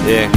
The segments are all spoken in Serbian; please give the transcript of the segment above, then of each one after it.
Yeah.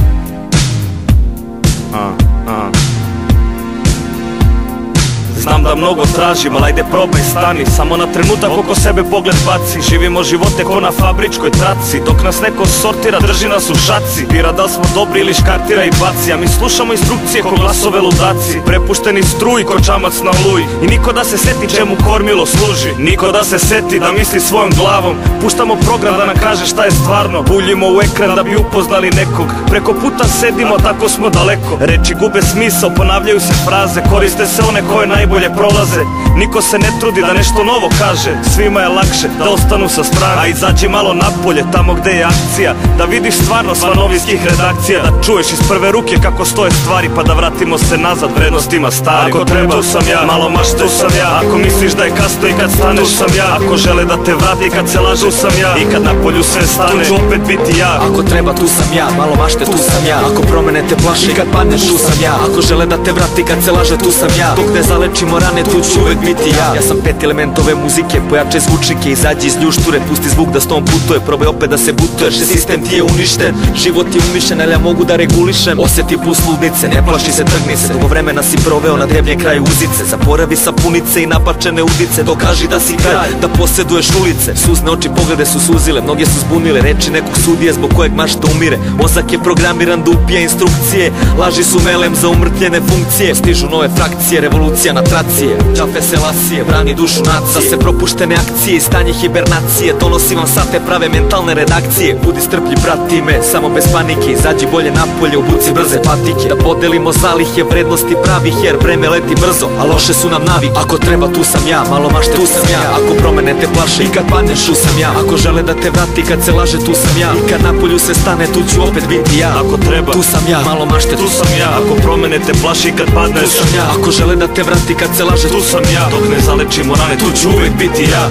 Znam da mnogo tražim, ali ajde probaj stani. Samo na trenutak oko sebe pogled baci. Živimo živote ko na fabričkoj traci. Dok nas neko sortira, drži nas u šaci. Bira da li smo dobri ili škartira i baci. A mi slušamo instrukcije ko glasove ludaci. Prepušteni struji ko čamac na oluji. I niko da se seti čemu kormilo služi. Niko da se seti da misli svojom glavom. Puštamo program da nam kaže šta je stvarno. Buljimo u ekran da bi upoznali nekog. Preko puta sedimo, tako smo daleko. Reči gube smisao, ponavljaju se fraze. Koriste se one koje najbolje prolaze. Niko se ne trudi da nešto novo kaže. Svima je lakše da ostanu sa strane. A izađi malo napolje, tamo gde je akcija. Da vidiš stvarno sva novinskih redakcija. Da čuješ iz prve ruke kako stoje stvari. Pa da vratimo se nazad vrednostima starim. Ako treba, tu sam ja, malo mašte, tu sam ja. Ako misliš da je kasno i kad staneš, tu sam ja. Ako žele da te vrati kad se laže, tu sam ja. I kad napolju sve stane, tu ću opet biti ja. Ako treba, tu sam ja, malo mašte, tu sam ja. Ako promene te plaše i kad padneš, tu sam ja. Ako žele da te vrati kad se laže, tu sam ja. Dok ne zalečimo rane, tu ću uvek biti ja. Ja sam 5 elementove muzike, pojače zvučnike. Izađi iz ljušture, pusti zvuk da s tom putuje. Probaj opet da se butuješ, sistem ti je uništen. Život je umišljen, ali ja mogu da regulišem. Osjeti plus ludnice, ne plaši se, trgni se. Dugo vremena si proveo na debljem kraju uzice. Zaboravi sapunice i napačene udice. Dokaži da si kralj, da posjeduješ ulice. Suzne oči, poglede su suzile, mnoge su zbunile. Reči nekog sudije zbog kojeg mašta umire. Mozak je programiran da upija instrukcije. Laži su melem za umrtljene funkcije. Stižu nove frakcije, revolucija na tracije. Čafe se lasije, brani dušu nacije. Za se propuštene akcije i stanje hibernacije. Donosi vam sate prave mentalne redakcije. Budi strplji, prati me, samo bez panike. Izađi bolje napolje, obuci brze patike. Da podelimo zalihe vrednosti pravih, jer vreme leti brzo, a loše su nam navike. Ako treba, tu sam ja, malo mašte, tu sam ja. Ako promene te plaše i kad padneš, tu sam ja. Ako žele da te vrati kad se laže, tu sam ja. I kad napolju se stane, tu ću opet biti ja. Ako treba, tu sam ja, malo mašte, tu sam ja. Ako promene te plaše i kad padneš, tu sam ja. Ako žele da te vrati kad se laže, tu sam ja. Dok ne zalečimo rane, tu ću uvek biti ja.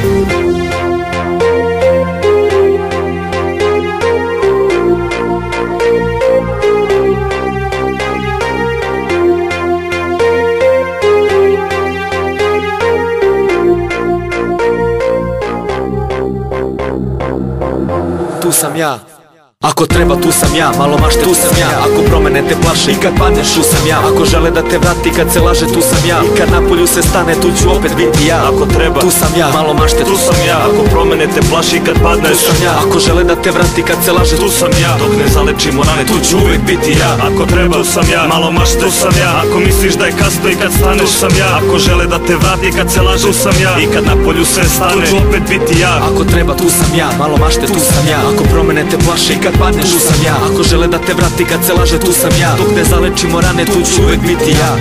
Tu sam ja. Ako treba, tu sam ja, malo mašte, tu sam ja. Ako promene te plaše i kad padneš, tu sam ja. Ako žele da te vrati kad se laže, tu sam ja. I kad napolju se stane, tu ću opet biti ja. Ako treba, tu sam ja, malo mašte, tu sam ja. Ako promene te plaše i kad padneš, tu sam ja. Ako žele da te vrati kad se laže, tu sam ja. Dok ne zalečimo rane, tu ću uvek biti ja. Ako treba, tu sam ja, malo mašte, tu sam ja. Ako misliš da je kasno i kad staneš, tu sam ja. Ako žele da te vrati kad se laže, tu sam ja. I kad napolju sve stane, tu ću opet biti ja. Ako treba, tu sam ja, malo mašte, tu sam ja. Ako promene te plaše i kad padneš, tu sam ja. Ako žele da te vrati kad se laže, tu sam ja. Dok ne zalečimo rane, tu ću uvek biti ja.